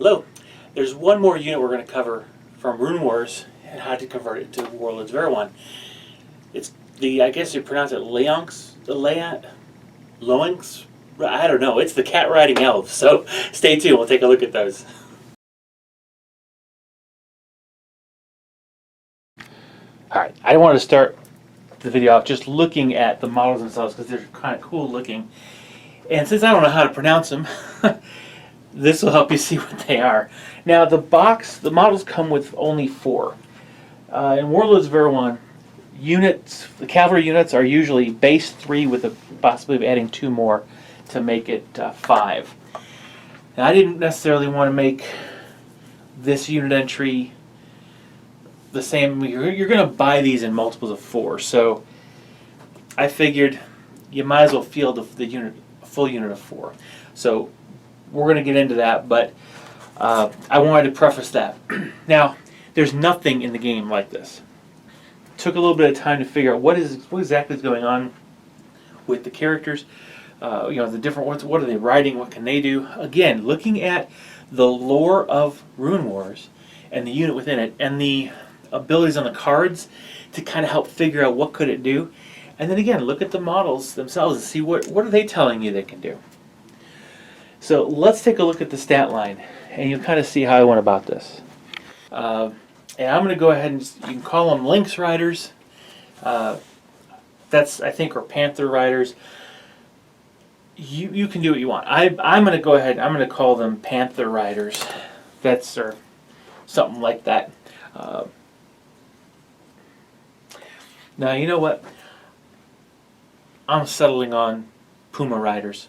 Hello. There's one more unit we're going to cover from Rune Wars and how to convert it to Warlords of Erehwon. It's the, I guess you pronounce it Leonx, Leonx? I don't know. It's the cat riding elves. So stay tuned. We'll take a look at those. Alright, I want to start the video off just looking at the models themselves because they're kind of cool looking. And since I don't know how to pronounce them, this will help you see what they are. Now the models come with only 4. In Warlords of Erehwon, the cavalry units are usually base 3 with the possibility of adding 2 more to make it 5. Now I didn't necessarily want to make this unit entry the same. You're going to buy these in multiples of 4, so I figured you might as well field a full unit of 4. So we're going to get into that, but I wanted to preface that. Now, there's nothing in the game like this. Took a little bit of time to figure out what exactly is going on with the characters. The different ones. What are they riding? What can they do? Again, looking at the lore of Rune Wars and the unit within it, and the abilities on the cards to kind of help figure out what could it do. And then again, look at the models themselves and see what are they telling you they can do. So let's take a look at the stat line, and you'll kind of see how I went about this. And I'm going to go ahead and you can call them Leonx Riders. That's, I think, are Panther Riders. You can do what you want. I'm going to go ahead. I'm going to call them Panther Riders. That's or something like that. Now you know what? I'm settling on Puma Riders.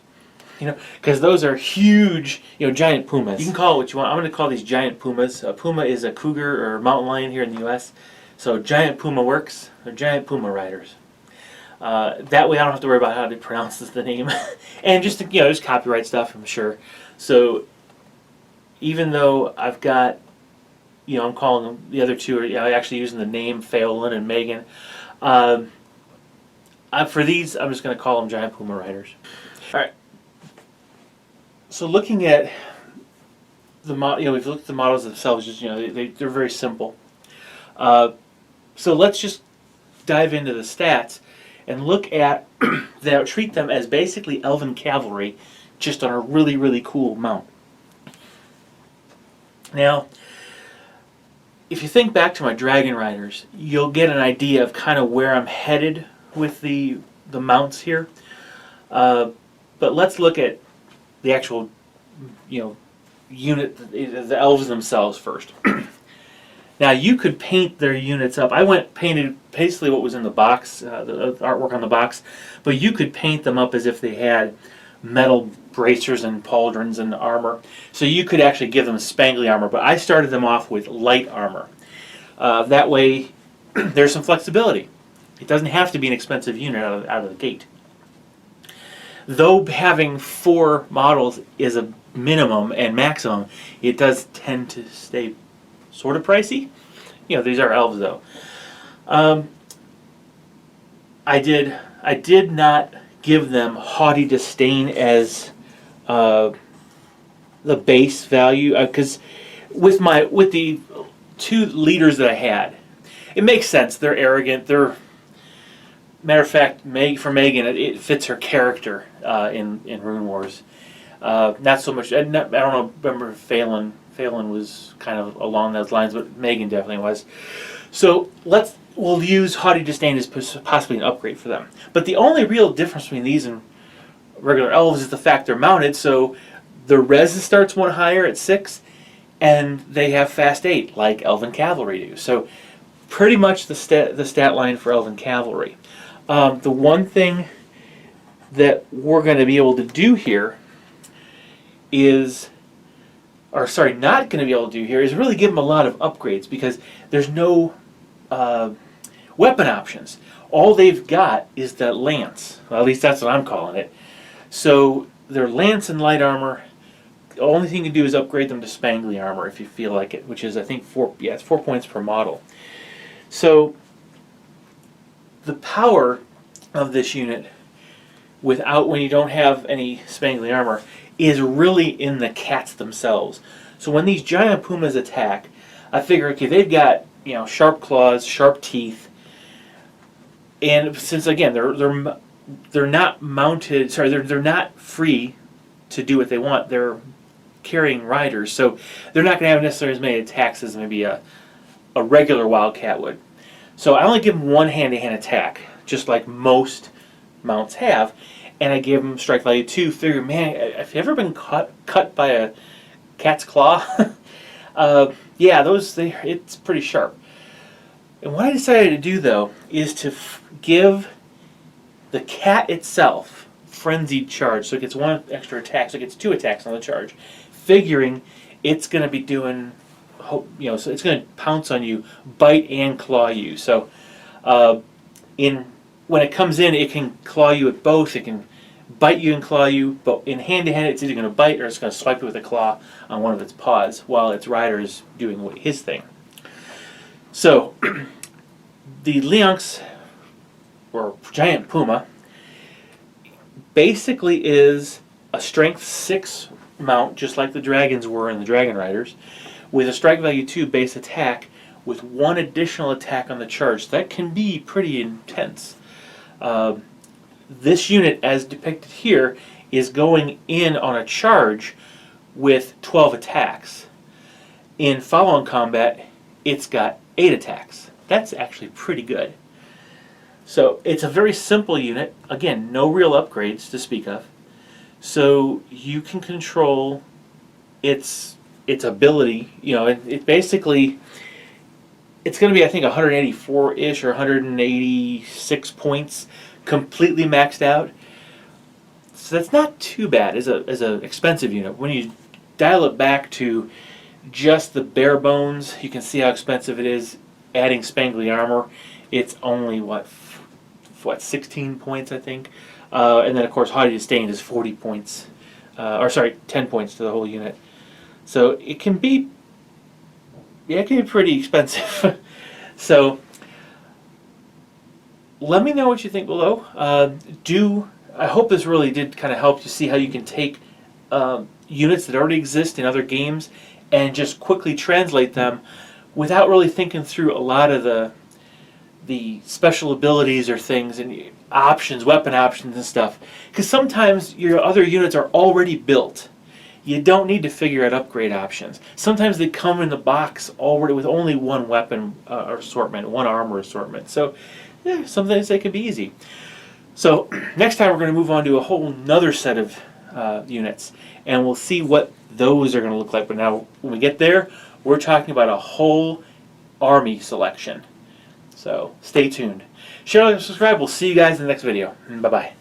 Because those are huge, giant pumas. You can call it what you want. I'm going to call these giant pumas. A puma is a cougar or mountain lion here in the U.S. So giant puma works. They're giant Puma Riders. That way I don't have to worry about how to pronounce the name. And just just copyright stuff, I'm sure. So even though I've got, I'm calling them, the other two are actually using the name Pheolin and Megan. For these, I'm just going to call them giant Puma Riders. All right. So looking at the we've looked at the models themselves. Just they're very simple. So let's just dive into the stats and look at treat them as basically elven cavalry, just on a really, really cool mount. Now, if you think back to my Dragon Riders, you'll get an idea of kind of where I'm headed with the mounts here. But let's look at the actual, unit, the elves themselves first. Now you could paint their units up. I painted basically what was in the box, the artwork on the box, but you could paint them up as if they had metal bracers and pauldrons and armor. So you could actually give them spangly armor, but I started them off with light armor. That way there's some flexibility. It doesn't have to be an expensive unit out of the gate. Though having 4 models is a minimum and maximum, it does tend to stay sort of pricey. These are elves though. I did not give them haughty disdain as the base value, because with the 2 leaders that I had, it makes sense. They're arrogant. Matter of fact, for Megan, it fits her character in Rune Wars. Not so much. I don't know. Remember Phelan was kind of along those lines, but Megan definitely was. So we'll use haughty disdain as possibly an upgrade for them. But the only real difference between these and regular elves is the fact they're mounted. So the res starts 1 higher at 6, and they have fast 8 like elven cavalry do. So pretty much the stat line for elven cavalry. The one thing that we're going to be able to do here not going to be able to do here is really give them a lot of upgrades, because there's no weapon options. All they've got is that lance. Well, at least that's what I'm calling it. So their lance and light armor, the only thing you can do is upgrade them to spangly armor if you feel like it, which is, I think, 4 points per model. So the power of this unit without, when you don't have any spangly armor, is really in the cats themselves. So when these giant pumas attack, I figure, okay, they've got, you know, sharp claws, sharp teeth, and since again they're not mounted, sorry, they're not free to do what they want. They're carrying riders, so they're not going to have necessarily as many attacks as maybe a regular wildcat would. So I only give them one hand-to-hand attack, just like most mounts have, and I give them strike value 2. Figure, man, have you ever been cut by a cat's claw? Yeah, it's pretty sharp. And what I decided to do, though, is to give the cat itself frenzied charge, so it gets 1 extra attack, so it gets 2 attacks on the charge, figuring it's going to be doing, you know, so it's going to pounce on you, bite and claw you. So when it comes in, it can claw you at both. It can bite you and claw you, but in hand-to-hand, it's either going to bite or it's going to swipe you with a claw on one of its paws while its rider is doing his thing. So the Leonx, or giant puma, basically is a strength 6 mount, just like the dragons were in the Dragon Riders, with a strike value 2 base attack with 1 additional attack on the charge. That can be pretty intense. This unit, as depicted here, is going in on a charge with 12 attacks. In follow-on combat, it's got 8 attacks. That's actually pretty good. So it's a very simple unit. Again, no real upgrades to speak of. So you can control its ability. You know, it basically, it's going to be, I think, 184-ish or 186 points, completely maxed out. So that's not too bad as an expensive unit. When you dial it back to just the bare bones, you can see how expensive it is. Adding spangly armor, it's only what 16 points, I think. And then, of course, Haughty Disdain is 40 points. Or, sorry, 10 points to the whole unit. So it can be, yeah, it can be pretty expensive. So let me know what you think below. I hope this really did kind of help you see how you can take units that already exist in other games and just quickly translate them without really thinking through a lot of the special abilities or things and options, weapon options and stuff. Because sometimes your other units are already built. You don't need to figure out upgrade options. Sometimes they come in the box already with only 1 weapon assortment, 1 armor assortment. So yeah, sometimes they can be easy. So next time we're going to move on to a whole nother set of units, and we'll see what those are going to look like. But now when we get there, we're talking about a whole army selection. So stay tuned. Share, like, and subscribe. We'll see you guys in the next video. Bye-bye.